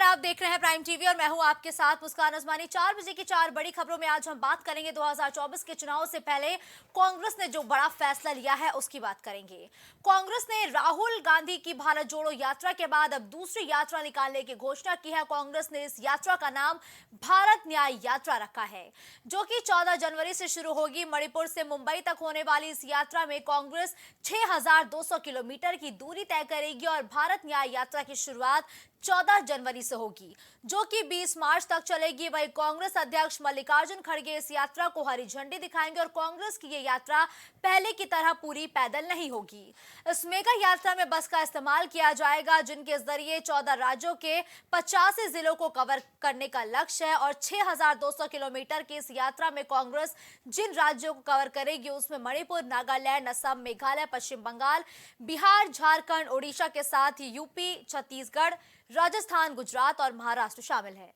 आप देख रहे हैं प्राइम टीवी और मैं हूं आपके साथ मुस्कान अजमानी। 4 बजे की 4 बड़ी खबरों में आज हम बात करेंगे 2024 के चुनाव से पहले कांग्रेस ने जो बड़ा फैसला लिया है उसकी बात करेंगे। कांग्रेस ने राहुल गांधी की भारत जोड़ो यात्रा के बाद अब दूसरी यात्रा निकालने की घोषणा की है। कांग्रेस ने इस यात्रा का नाम भारत न्याय यात्रा रखा है, जो कि 14 जनवरी से शुरू होगी। मणिपुर से मुंबई तक होने वाली इस यात्रा में कांग्रेस 6200 किलोमीटर की दूरी तय करेगी और भारत न्याय यात्रा की शुरुआत 14 जनवरी से होगी, जो कि 20 मार्च तक चलेगी। वहीं कांग्रेस अध्यक्ष मल्लिकार्जुन खड़गे इस यात्रा को हरी झंडी दिखाएंगे और कांग्रेस की ये यात्रा पहले की तरह पूरी पैदल नहीं होगी। इस मेगा यात्रा में बस का इस्तेमाल किया जाएगा, जिनके जरिए 14 राज्यों के 85 जिलों को कवर करने का लक्ष्य है और 6200 किलोमीटर की इस यात्रा में कांग्रेस जिन राज्यों को कवर करेगी उसमें मणिपुर, नागालैंड, असम, मेघालय, पश्चिम बंगाल, बिहार, झारखंड, ओडिशा के साथ ही यूपी, छत्तीसगढ़, राजस्थान, गुजरात और महाराष्ट्र शामिल है।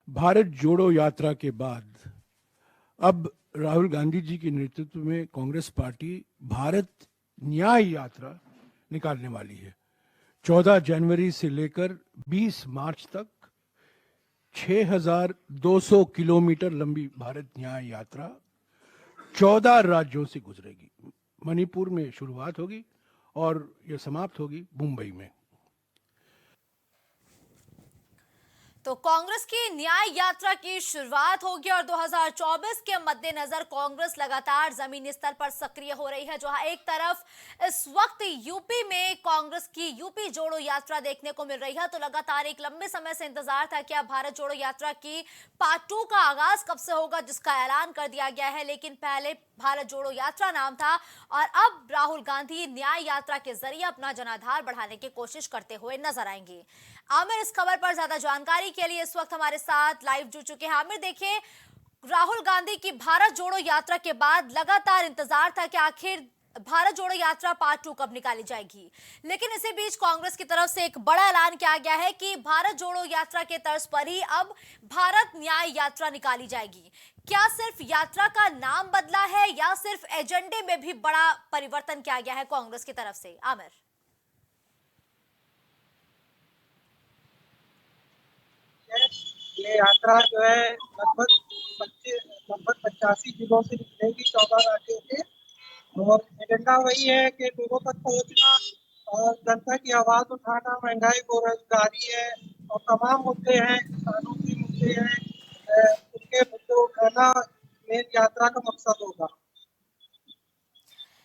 भारत जोड़ो यात्रा के बाद अब राहुल गांधी जी के नेतृत्व में कांग्रेस पार्टी भारत न्याय यात्रा निकालने वाली है। 14 जनवरी से लेकर 20 मार्च तक 6200 किलोमीटर लंबी भारत न्याय यात्रा 14 राज्यों से गुजरेगी। मणिपुर में शुरुआत होगी और यह समाप्त होगी मुंबई में। तो कांग्रेस की न्याय यात्रा की शुरुआत होगी और 2024 के मद्देनजर कांग्रेस लगातार जमीनी स्तर पर सक्रिय हो रही है। जहां एक तरफ इस वक्त यूपी में कांग्रेस की यूपी जोड़ो यात्रा देखने को मिल रही है, तो लगातार एक लंबे समय से इंतजार था कि अब भारत जोड़ो यात्रा की पार्ट 2 का आगाज कब से होगा, जिसका ऐलान कर दिया गया है। लेकिन पहले भारत जोड़ो यात्रा नाम था और अब राहुल गांधी न्याय यात्रा के जरिए अपना जनाधार बढ़ाने की कोशिश करते हुए नजर आएंगे। आमिर इस खबर पर ज्यादा जानकारी के लिए इस वक्त हमारे साथ लाइव जुड़ चुके हैं। आमिर, देखिए, राहुल गांधी की भारत जोड़ो यात्रा के बाद लगातार इंतजार था कि आखिर भारत जोड़ो यात्रा पार्ट 2 कब निकाली जाएगी, लेकिन इसी बीच कांग्रेस की तरफ से एक बड़ा ऐलान किया गया है कि भारत जोड़ो यात्रा के तर्ज पर ही अब भारत न्याय यात्रा निकाली जाएगी। क्या सिर्फ यात्रा का नाम बदला है या सिर्फ एजेंडे में भी बड़ा परिवर्तन किया गया है कांग्रेस की तरफ से? आमिर, ये यात्रा जो है लगभग 85 जिलों से निकलेगी, 14 राज्यों के। और एजेंडा वही है कि लोगों तक पहुंचना और जनता की आवाज उठाना। महंगाई, बेरोजगारी है और तमाम मुद्दे हैं, किसानों के मुद्दे हैं, उनके मुद्दे उठाना मेन यात्रा का मकसद होगा।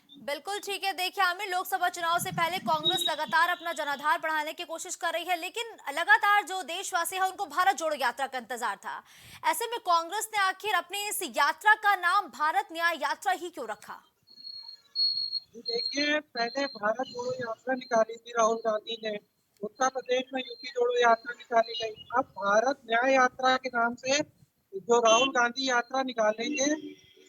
बिल्कुल ठीक है। देखिए आमिर, लोकसभा चुनाव से पहले कांग्रेस लगातार अपना जनाधार बढ़ाने की कोशिश कर रही है, लेकिन लगातार जो देशवासी है उनको भारत जोड़ो यात्रा का इंतजार था। ऐसे में कांग्रेस ने आखिर अपनी इस यात्रा का नाम भारत न्याय यात्रा ही क्यों रखा? देखिए, पहले भारत जोड़ो यात्रा निकाली थी राहुल गांधी ने, उत्तर प्रदेश में यूपी जोड़ो यात्रा निकाली गई। अब भारत न्याय यात्रा के नाम से जो राहुल गांधी यात्रा निकालेंगे,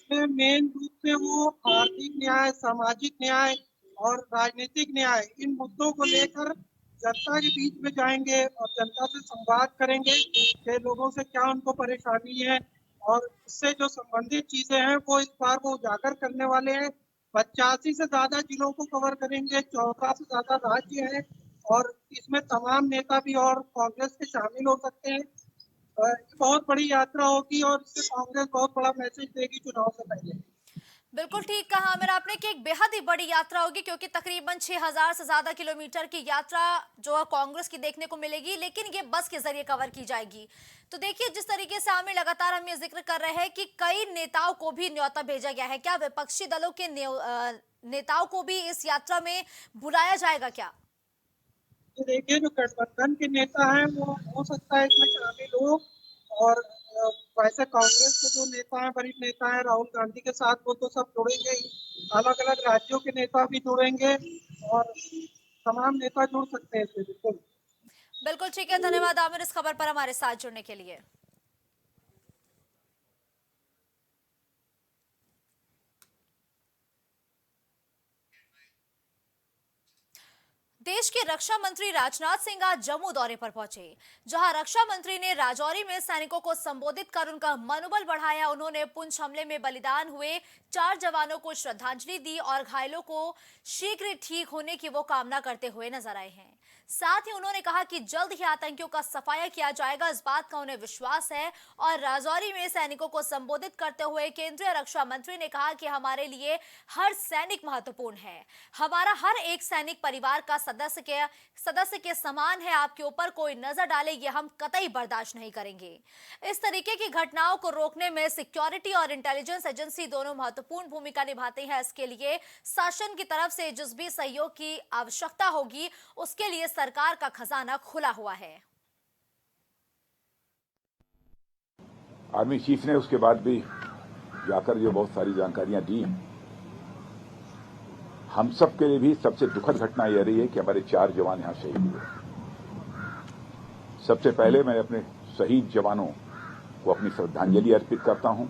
इसमें मेन रूप से वो आर्थिक न्याय, सामाजिक न्याय और राजनीतिक न्याय, इन मुद्दों को लेकर जनता के बीच में जाएंगे और जनता से संवाद करेंगे कि लोगों से क्या उनको परेशानी है और इससे जो संबंधित चीजें हैं वो इस बार वो उजागर करने वाले हैं। 85 से ज्यादा जिलों को कवर करेंगे, 14 से ज्यादा राज्य हैं और इसमें तमाम नेता भी और कांग्रेस के शामिल हो सकते हैं। बहुत बड़ी यात्रा होगी और इससे कांग्रेस बहुत बड़ा मैसेज देगी चुनाव से पहले। बिल्कुल ठीक कहा आमिर आपने कि एक बेहद ही बड़ी यात्रा होगी, क्योंकि तकरीबन 6000 से ज्यादा किलोमीटर की यात्रा जो है कांग्रेस की देखने को मिलेगी, लेकिन ये बस के जरिए कवर की जाएगी। तो देखिए, जिस तरीके से आमिर लगातार हम ये जिक्र कर रहे हैं कि कई नेताओं को भी न्योता भेजा गया है, क्या विपक्षी दलों के नेताओं को भी इस यात्रा में बुलाया जाएगा क्या? तो देखिए, जो गठबंधन के नेता हैं वो हो सकता है इसमें शामिल हो और वैसे कांग्रेस के जो नेता हैं, वरिष्ठ नेता हैं राहुल गांधी के साथ, वो तो सब जुड़ेंगे ही। अलग अलग राज्यों के नेता भी जुड़ेंगे और तमाम नेता जुड़ सकते हैं इसमें, बिल्कुल। बिल्कुल ठीक है, धन्यवाद आमिर इस खबर पर हमारे साथ जुड़ने के लिए। देश के रक्षा मंत्री राजनाथ सिंह आज जम्मू दौरे पर पहुंचे, जहां रक्षा मंत्री ने राजौरी में सैनिकों को संबोधित कर उनका मनोबल बढ़ाया। उन्होंने पुंछ हमले में बलिदान हुए 4 जवानों को श्रद्धांजलि दी और घायलों को शीघ्र ठीक होने की वो कामना करते हुए नजर आए हैं। साथ ही उन्होंने कहा कि जल्द ही आतंकियों का सफाया किया जाएगा, इस बात का उन्हें विश्वास है। और राजौरी में सैनिकों को संबोधित करते हुए केंद्रीय रक्षा मंत्री ने कहा कि हमारे लिए हर सैनिक महत्वपूर्ण है, हमारा हर एक सैनिक परिवार का सदस्य के समान है। आपके ऊपर कोई नजर डाले ये हम कतई बर्दाश्त नहीं करेंगे। इस तरीके की घटनाओं को रोकने में सिक्योरिटी और इंटेलिजेंस एजेंसी दोनों महत्वपूर्ण भूमिका निभाते हैं। इसके लिए शासन की तरफ से जिस भी सहयोग की आवश्यकता होगी उसके लिए सरकार का खजाना खुला हुआ है। आर्मी चीफ ने उसके बाद भी जाकर जो बहुत सारी जानकारियां दी, हम सब के लिए भी सबसे दुखद घटना यह रही है कि हमारे 4 जवान यहां शहीद हुए। सबसे पहले मैं अपने शहीद जवानों को अपनी श्रद्धांजलि अर्पित करता हूं,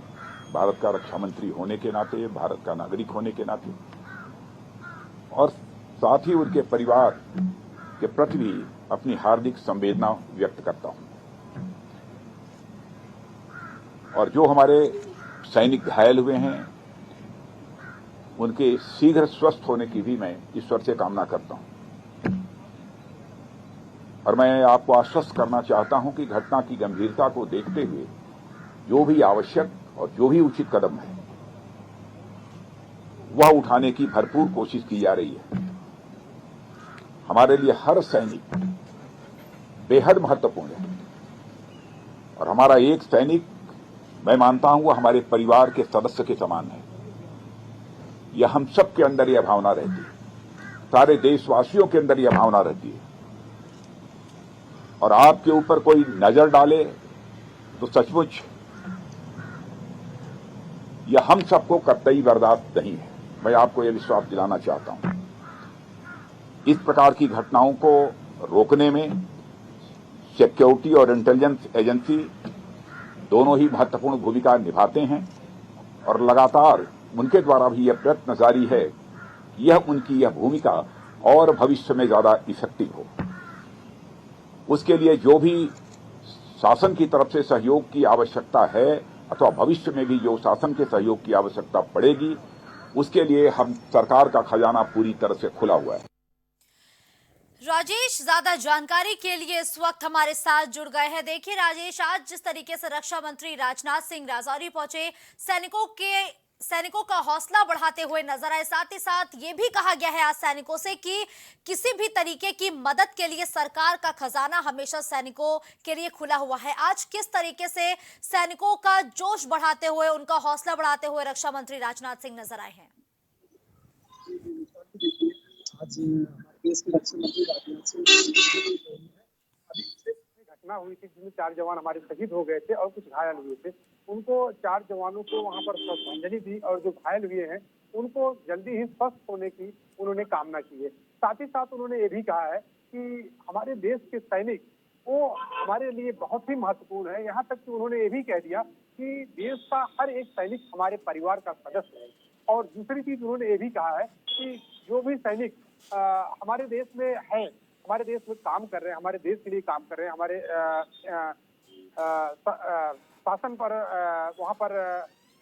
भारत का रक्षा मंत्री होने के नाते, भारत का नागरिक होने के नाते, और साथ ही उनके परिवार के प्रति भी अपनी हार्दिक संवेदना व्यक्त करता हूं। और जो हमारे सैनिक घायल हुए हैं उनके शीघ्र स्वस्थ होने की भी मैं ईश्वर से कामना करता हूं। और मैं आपको आश्वस्त करना चाहता हूं कि घटना की गंभीरता को देखते हुए जो भी आवश्यक और जो भी उचित कदम है वह उठाने की भरपूर कोशिश की जा रही है। हमारे लिए हर सैनिक बेहद महत्वपूर्ण है और हमारा एक सैनिक, मैं मानता हूं, वह हमारे परिवार के सदस्य के समान है। यह हम सब के अंदर यह भावना रहती है, सारे देशवासियों के अंदर यह भावना रहती है। और आपके ऊपर कोई नजर डाले तो सचमुच यह हम सबको कतई बर्दाश्त नहीं है। मैं आपको यह विश्वास दिलाना चाहता हूं। इस प्रकार की घटनाओं को रोकने में सिक्योरिटी और इंटेलिजेंस एजेंसी दोनों ही महत्वपूर्ण भूमिका निभाते हैं और लगातार उनके द्वारा भी यह प्रयत्न जारी है कि यह उनकी यह भूमिका और भविष्य में ज्यादा इफेक्टिव हो। उसके लिए जो भी शासन की तरफ से सहयोग की आवश्यकता है अथवा भविष्य में भी जो शासन के सहयोग की आवश्यकता पड़ेगी, उसके लिए हम सरकार का खजाना पूरी तरह से खुला हुआ है। राजेश ज्यादा जानकारी के लिए इस वक्त हमारे साथ जुड़ गए हैं। देखिए राजेश, आज जिस तरीके से रक्षा मंत्री राजनाथ सिंह राजौरी पहुंचे, सैनिकों का हौसला बढ़ाते हुए नजर आए। साथ ही साथ ये भी कहा गया है आज सैनिकों से कि किसी भी तरीके की मदद के लिए सरकार का खजाना हमेशा सैनिकों के लिए खुला हुआ है। आज किस तरीके से सैनिकों का जोश बढ़ाते हुए, उनका हौसला बढ़ाते हुए रक्षा मंत्री राजनाथ सिंह नजर आए हैं? आज हमारे देश के रक्षा मंत्री राजनाथ सिंह, अभी घटना हुई थी जिसमें 4 जवान हमारे शहीद हो गए थे और कुछ घायल हुए थे, उनको 4 जवानों को वहां पर श्रद्धांजलि दी और जो घायल हुए हैं उनको जल्दी ही स्वस्थ होने की उन्होंने कामना की है। साथ ही साथ उन्होंने ये भी कहा है कि हमारे देश के सैनिक वो हमारे लिए बहुत ही महत्वपूर्ण है। यहाँ तक कि उन्होंने ये भी कह दिया कि देश का हर एक सैनिक हमारे परिवार का सदस्य है। और दूसरी चीज उन्होंने ये भी कहा है कि जो भी सैनिक हमारे देश में है, हमारे देश में काम कर रहे हैं, हमारे देश के लिए काम कर रहे हैं, हमारे शासन पर वहाँ पर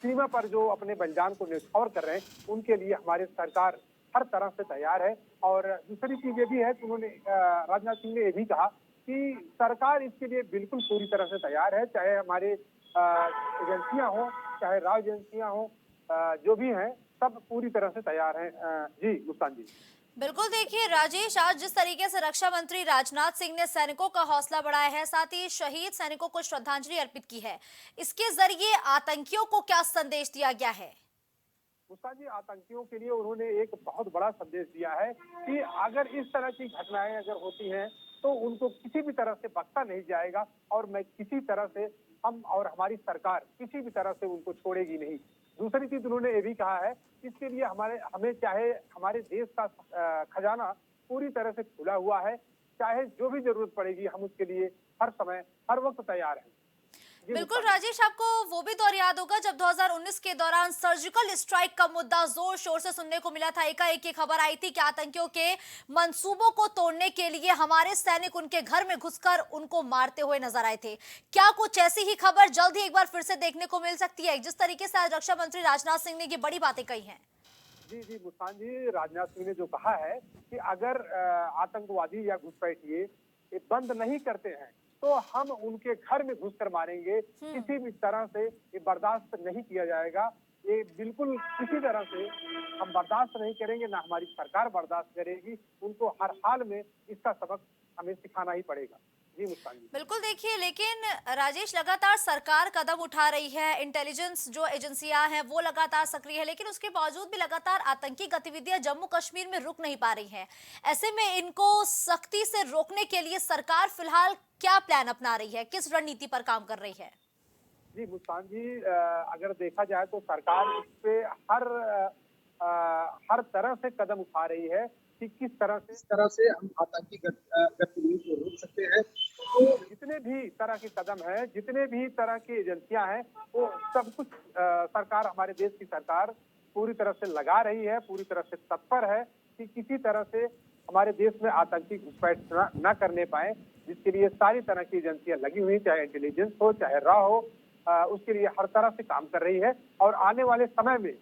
सीमा पर जो अपने बलिदान को न्यौछावर कर रहे हैं, उनके लिए हमारी सरकार हर तरह से तैयार है। और दूसरी चीज ये भी है कि उन्होंने राजनाथ सिंह ने ये भी कहा कि सरकार इसके लिए बिल्कुल पूरी तरह से तैयार है, चाहे हमारे एजेंसियां हों, चाहे राज्य एजेंसियां हों, जो भी हैं सब पूरी तरह से तैयार हैं। जी मुस्कान जी। बिल्कुल, देखिए राजेश, आज जिस तरीके से रक्षा मंत्री राजनाथ सिंह ने सैनिकों का हौसला बढ़ाया है, साथ ही शहीद सैनिकों को श्रद्धांजलि अर्पित की है, इसके जरिए आतंकियों को क्या संदेश दिया गया है? मुस्कान जी, आतंकियों के लिए उन्होंने एक बहुत बड़ा संदेश दिया है कि अगर इस तरह की घटनाएं अगर होती हैं तो उनको किसी भी तरह से बख्शा नहीं जाएगा और मैं किसी तरह से, हम और हमारी सरकार किसी भी तरह से उनको छोड़ेगी नहीं। दूसरी चीज उन्होंने ये भी कहा है, इसके लिए हमें चाहे हमारे देश का खजाना पूरी तरह से खुला हुआ है, चाहे जो भी जरूरत पड़ेगी हम उसके लिए हर समय हर वक्त तैयार हैं। बिल्कुल राजेश, आपको वो भी दौर याद होगा जब 2019 के दौरान सर्जिकल स्ट्राइक का मुद्दा जोर शोर से सुनने को मिला था। एकाएक ये खबर आई थी कि आतंकियों के मंसूबों को तोड़ने के लिए हमारे सैनिक उनके घर में घुसकर उनको मारते हुए नजर आए थे। क्या कुछ ऐसी ही खबर जल्द ही एक बार फिर से देखने को मिल सकती है, जिस तरीके से आज रक्षा मंत्री राजनाथ सिंह ने ये बड़ी बातें कही हैं? जी मुस्कान जी, राजनाथ सिंह ने जो कहा है कि अगर आतंकवादी या घुसपैठिए ये बंद नहीं करते हैं तो हम उनके घर में घुसकर मारेंगे। किसी भी तरह से ये बर्दाश्त नहीं किया जाएगा। ये बिल्कुल किसी तरह से हम बर्दाश्त नहीं करेंगे, ना हमारी सरकार बर्दाश्त करेगी। उनको हर हाल में इसका सबक हमें सिखाना ही पड़ेगा। जी मुस्कान जी, बिल्कुल। देखिए, लेकिन राजेश, लगातार सरकार कदम उठा रही है, इंटेलिजेंस जो एजेंसियां हैं वो लगातार सक्रिय है, लेकिन उसके बावजूद भी लगातार आतंकी गतिविधियां जम्मू कश्मीर में रुक नहीं पा रही हैं। ऐसे में इनको सख्ती से रोकने के लिए सरकार फिलहाल क्या प्लान अपना रही है, किस रणनीति पर काम कर रही है? जी मुस्कान जी, अगर देखा जाए तो सरकार इस पे हर तरह से कदम उठा रही है कि किस तरह से हम आतंकी गतिविधियों को रोक सकते हैं। तो जितने भी तरह के कदम हैं, जितने भी तरह की एजेंसियां हैं, वो सब कुछ सरकार, हमारे देश की सरकार पूरी तरह से लगा रही है, पूरी तरह से तत्पर है कि किसी तरह से हमारे देश में आतंकी घुसपैठ न करने पाए। जिसके लिए सारी तरह की एजेंसियां लगी हुई, चाहे इंटेलिजेंस हो, चाहे रॉ हो, उसके लिए हर तरह से काम कर रही है। और आने वाले समय में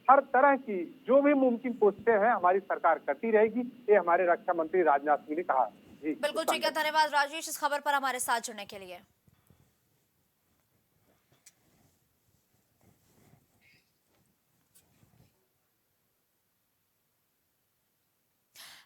हर तरह की जो भी मुमकिन कोशिशें हैं हमारी सरकार करती रहेगी, ये हमारे रक्षा मंत्री राजनाथ सिंह ने कहा। जी बिल्कुल ठीक है, धन्यवाद राजेश इस खबर पर हमारे साथ जुड़ने के लिए।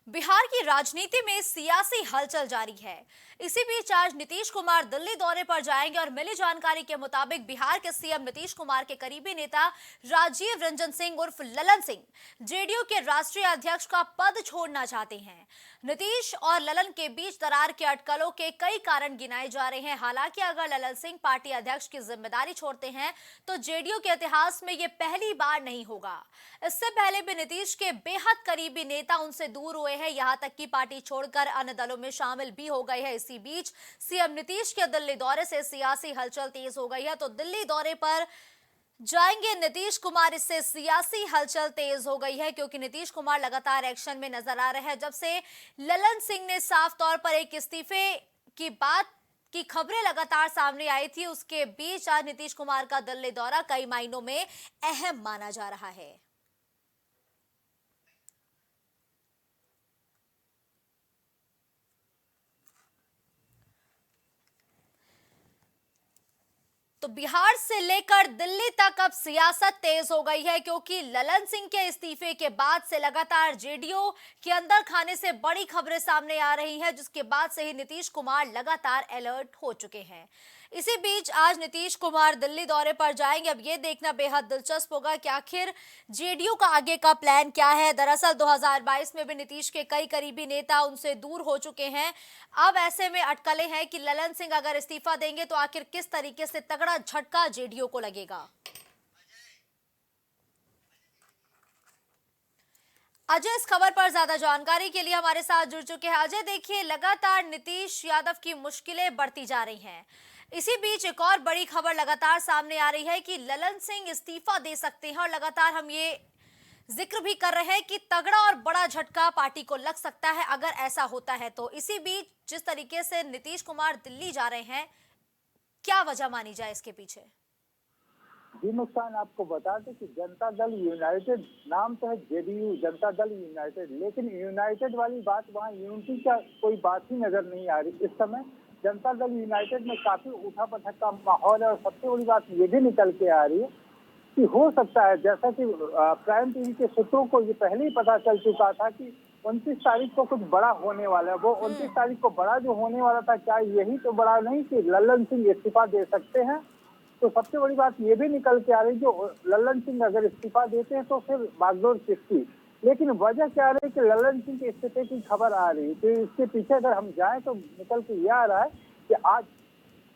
बिहार की राजनीति में सियासी हलचल जारी है। इसी बीच आज नीतीश कुमार दिल्ली दौरे पर जाएंगे और मिली जानकारी के मुताबिक बिहार के सीएम नीतीश कुमार के करीबी नेता राजीव रंजन सिंह उर्फ ललन सिंह जेडीयू के राष्ट्रीय अध्यक्ष का पद छोड़ना चाहते हैं। नीतीश और ललन के बीच दरार के अटकलों के कई कारण गिनाए जा रहे हैं। हालांकि अगर ललन सिंह पार्टी अध्यक्ष की जिम्मेदारी छोड़ते हैं तो जेडीयू के इतिहास में यह पहली बार नहीं होगा। इससे पहले भी नीतीश के बेहद करीबी नेता उनसे दूर हुए हैं, यहां तक कि पार्टी छोड़कर अन्य दलों में शामिल भी हो गए हैं। इसी बीच सीएम नीतीश के दिल्ली दौरे से सियासी हलचल तेज हो गई है। तो दिल्ली दौरे पर जाएंगे नीतीश कुमार, इससे सियासी हलचल तेज हो गई है क्योंकि नीतीश कुमार लगातार एक्शन में नजर आ रहे हैं। जब से ललन सिंह ने साफ तौर पर एक इस्तीफे की बात की खबरें लगातार सामने आई थी, उसके बीच आज नीतीश कुमार का दिल्ली दौरा कई मायनों में अहम माना जा रहा है। तो बिहार से लेकर दिल्ली तक अब सियासत तेज हो गई है क्योंकि ललन सिंह के इस्तीफे के बाद से लगातार जेडीयू के अंदर खाने से बड़ी खबरें सामने आ रही हैं, जिसके बाद से ही नीतीश कुमार लगातार अलर्ट हो चुके हैं। इसी बीच आज नीतीश कुमार दिल्ली दौरे पर जाएंगे। अब ये देखना बेहद दिलचस्प होगा कि आखिर जेडीयू का आगे का प्लान क्या है। दरअसल 2022 में भी नीतीश के कई करीबी नेता उनसे दूर हो चुके हैं। अब ऐसे में अटकलें हैं कि ललन सिंह अगर इस्तीफा देंगे तो आखिर किस तरीके से तगड़ा झटका जेडीयू को लगेगा। अजय इस खबर पर ज्यादा जानकारी के लिए हमारे साथ जुड़ चुके हैं। अजय, देखिए, लगातार नीतीश यादव की मुश्किलें बढ़ती जा रही हैं। इसी बीच एक और बड़ी खबर लगातार सामने आ रही है कि ललन सिंह इस्तीफा दे सकते हैं और लगातार हम ये जिक्र भी कर रहे हैं कि तगड़ा और बड़ा झटका पार्टी को लग सकता है अगर ऐसा होता है तो। इसी बीच जिस तरीके से नीतीश कुमार दिल्ली जा रहे हैं, क्या वजह मानी जाए इसके पीछे? जी नुकसान, आपको बता दें कि जनता दल यूनाइटेड नाम तो है जेडीयू जनता दल यूनाइटेड, लेकिन यूनाइटेड वाली बात, वहाँ यूनिटी का कोई बात ही नजर नहीं आ रही। इस समय जनता दल यूनाइटेड में काफी उठापटक का माहौल है और सबसे बड़ी बात ये भी निकल के आ रही है कि हो सकता है, जैसा कि प्राइम टीवी के सूत्रों को ये पहले ही पता चल चुका था कि 29 तारीख को कुछ बड़ा होने वाला है। वो 29 तारीख को बड़ा जो होने वाला था, क्या यही तो बड़ा नहीं कि ललन सिंह इस्तीफा दे सकते हैं? तो सबसे बड़ी बात ये भी निकल के आ रही है, जो ललन सिंह अगर इस्तीफा देते हैं तो फिर बागडोर किसकी? लेकिन वजह क्या आ रही है कि ललन सिंह के इस्तीफे की खबर आ रही है। तो इसके पीछे अगर हम जाएं तो निकल के यह आ रहा है कि आज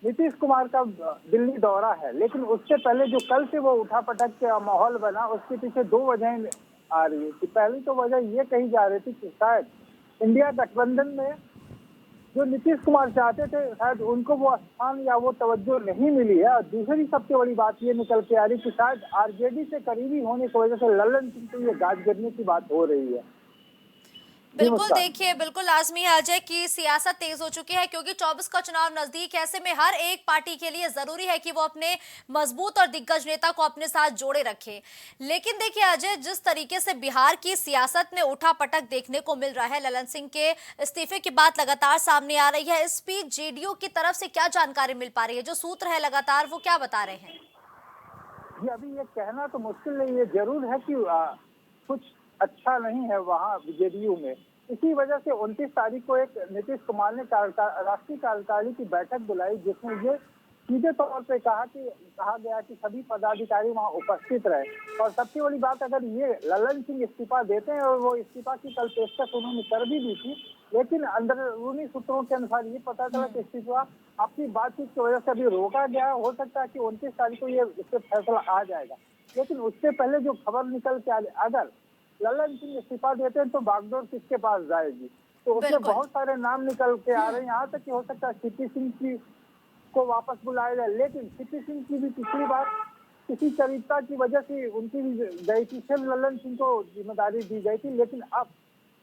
नीतीश कुमार का दिल्ली दौरा है, लेकिन उससे पहले जो कल से वो उठापटक का माहौल बना, उसके पीछे दो वजहें आ रही है। कि पहली तो वजह ये कही जा रही थी कि शायद इंडिया गठबंधन में जो नीतीश कुमार चाहते थे शायद उनको वो स्थान या वो तवज्जो नहीं मिली है। और दूसरी सबसे बड़ी बात ये निकल के आ रही कि शायद आरजेडी से करीबी होने की वजह से लल्लन सिंह को ये गाज गिरने की बात हो रही है। बिल्कुल, देखिए बिल्कुल लाजमी है अजय की सियासत तेज हो चुकी है क्योंकि 24 का चुनाव नजदीक है। ऐसे में हर एक पार्टी के लिए जरूरी है कि वो अपने मजबूत और दिग्गज नेता को अपने साथ जोड़े रखे। लेकिन देखिए अजय, जिस तरीके से बिहार की सियासत में उठापटक देखने को मिल रहा है, ललन सिंह के इस्तीफे की बात लगातार सामने आ रही है। इस बीच जेडीयू की तरफ से क्या जानकारी मिल पा रही है? जो सूत्र है लगातार वो क्या बता रहे हैं? ये अभी ये कहना तो मुश्किल है। ये जरूर है कि कुछ अच्छा नहीं है वहाँ जेडीयू में। इसी वजह से 29 तारीख को एक नीतीश कुमार ने राष्ट्रीय कार्यकारिणी की बैठक बुलाई, जिसमें ये सीधे तौर पे कहा गया कि सभी पदाधिकारी वहाँ उपस्थित रहे। और सबसे बड़ी बात, अगर ये ललन सिंह इस्तीफा देते हैं, और वो इस्तीफा की कल पेशकश उन्होंने कर भी दी थी, लेकिन अंदरूनी सूत्रों के अनुसार ये पता चला कि इस्तीफा अपनी बातचीत की वजह से अभी रोका गया। हो सकता है कि 29 तारीख को ये इस पर फैसला आ जाएगा। लेकिन उससे पहले जो खबर निकल के आ रही, अगर ललन सिंह इस्तीफा देते हैं तो बागडोर किसके पास जाएगी? तो उसमें बहुत सारे नाम निकल के आ रहे हैं। यहाँ तक कि हो सकता है सीपी सिंह को वापस बुलाया जाए। लेकिन सीपी सिंह की भी पिछली बार किसी चरित्रता की वजह से उनकी भी गई थी, फिर ललन सिंह को जिम्मेदारी दी गई थी। लेकिन अब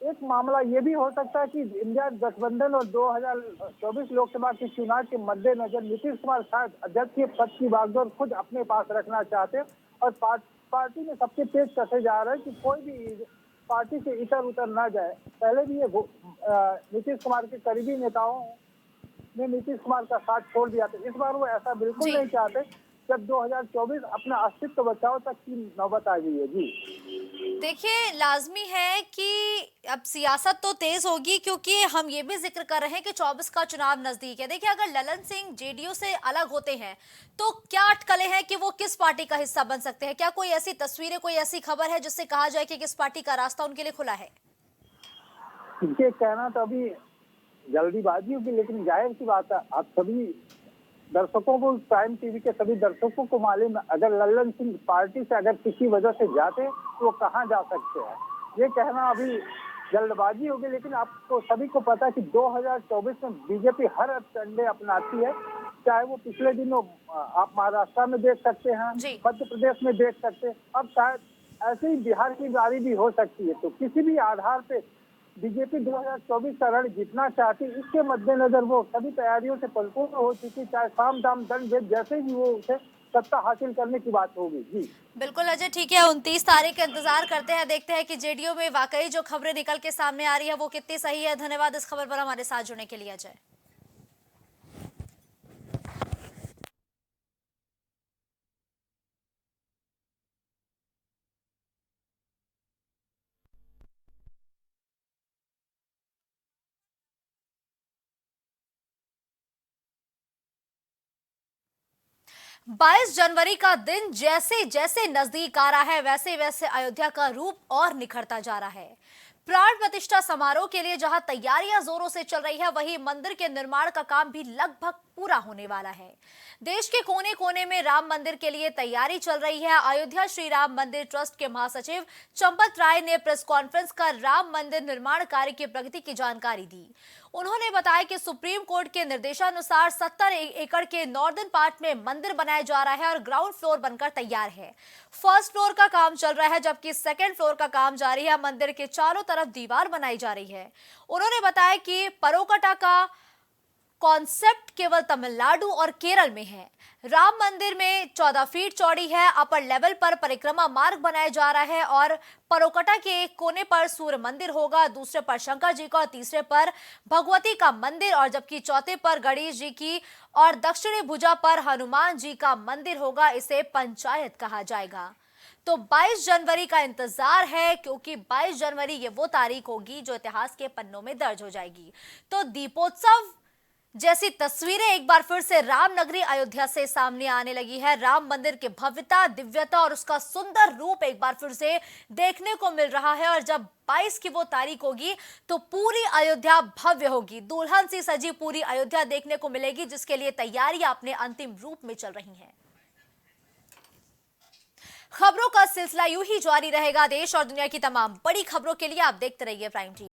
एक मामला ये भी हो सकता है कि इंडिया गठबंधन और 2024 लोकसभा के चुनाव के मद्देनजर नीतीश कुमार शायद अध्यक्ष के पद की बागडोर खुद अपने पास रखना चाहते हैं। और पार्टी में सबके तेज कसे जा रहे हैं कि कोई भी पार्टी से इधर उधर ना जाए। पहले भी ये नीतीश कुमार के करीबी नेताओं ने नीतीश कुमार का साथ छोड़ दिया था। इस बार वो ऐसा बिल्कुल नहीं चाहते। जब 2024 अपना अस्तित्व बचाओ तक की नौबत आ गई है। जी देखिए, लाजमी है कि अब सियासत तो तेज होगी क्योंकि हम ये भी जिक्र कर रहे हैं कि 24 का चुनाव नजदीक है। देखिए, अगर ललन सिंह जेडीयू से अलग होते हैं तो क्या अटकलें हैं कि वो किस पार्टी का हिस्सा बन सकते हैं? क्या कोई ऐसी तस्वीरें, कोई ऐसी खबर है जिससे कहा जाए कि किस पार्टी का रास्ता उनके लिए खुला है? ये कहना तो अभी जल्दीबाजी होगी, लेकिन जाहिर सी बात है, आप सभी दर्शकों को, प्राइम टीवी के सभी दर्शकों को मालूम है, अगर ललन सिंह पार्टी से अगर किसी वजह से जाते तो वो कहाँ जा सकते हैं। ये कहना अभी जल्दबाजी होगी। लेकिन आपको सभी को पता है कि 2024 में बीजेपी हर डंडे अपनाती है। चाहे वो पिछले दिनों आप महाराष्ट्र में देख सकते हैं, मध्य प्रदेश में देख सकते हैं, अब शायद ऐसे ही बिहार की बारी भी हो सकती है। तो किसी भी आधार पे बीजेपी 2024 का रण जीतना चाहती है। इसके मद्देनजर वो सभी तैयारियों से परिपूर्ण हो चुकी, चाहे साम दाम दंड भेद जैसे भी वो उसे सत्ता हासिल करने की बात होगी। जी बिल्कुल अजय, ठीक है, 29 तारीख का इंतजार करते हैं, देखते हैं कि जेडीयू में वाकई जो खबरें निकल के सामने आ रही है वो कितनी सही है। धन्यवाद इस खबर पर हमारे साथ जुड़ने के लिए अजय। बाईस जनवरी का दिन जैसे जैसे नजदीक आ रहा है, वैसे वैसे अयोध्या का रूप और निखरता जा रहा है। प्राण प्रतिष्ठा समारोह के लिए जहां तैयारियां जोरों से चल रही है, वहीं मंदिर के निर्माण का काम भी लगभग पूरा होने वाला है। देश के कोने कोने में राम मंदिर के लिए तैयारी चल रही है। अयोध्या श्री राम मंदिर ट्रस्ट के महासचिव चंपत राय ने प्रेस कॉन्फ्रेंस कर राम मंदिर निर्माण कार्य की प्रगति की जानकारी दी। उन्होंने बताया कि सुप्रीम कोर्ट के निर्देशानुसार 70 एकड़ के नॉर्दर्न पार्ट में मंदिर बनाया जा रहा है और ग्राउंड फ्लोर बनकर तैयार है। फर्स्ट फ्लोर का काम चल रहा है, जबकि सेकंड फ्लोर का काम जारी है। मंदिर के चारों तरफ दीवार बनाई जा रही है। उन्होंने बताया कि परोकटा का कॉन्सेप्ट केवल तमिलनाडु और केरल में है। राम मंदिर में 14 फीट चौड़ी है। अपर लेवल पर परिक्रमा मार्ग बनाया जा रहा है और परोकटा के एक कोने पर सूर्य मंदिर होगा, दूसरे पर शंकर जी का और तीसरे पर भगवती का मंदिर, और जबकि चौथे पर गणेश जी की और दक्षिणी भुजा पर हनुमान जी का मंदिर होगा। इसे पंचायत कहा जाएगा। तो 22 जनवरी का इंतजार है, क्योंकि 22 जनवरी ये वो तारीख होगी जो इतिहास के पन्नों में दर्ज हो जाएगी। तो दीपोत्सव जैसी तस्वीरें एक बार फिर से रामनगरी अयोध्या से सामने आने लगी है। राम मंदिर की भव्यता, दिव्यता और उसका सुंदर रूप एक बार फिर से देखने को मिल रहा है। और जब 22 की वो तारीख होगी तो पूरी अयोध्या भव्य होगी, दुल्हन सी सजी पूरी अयोध्या देखने को मिलेगी, जिसके लिए तैयारियां अपने अंतिम रूप में चल रही हैं। खबरों का सिलसिला यूं ही जारी रहेगा। देश और दुनिया की तमाम बड़ी खबरों के लिए आप देखते रहिए प्राइम टीवी।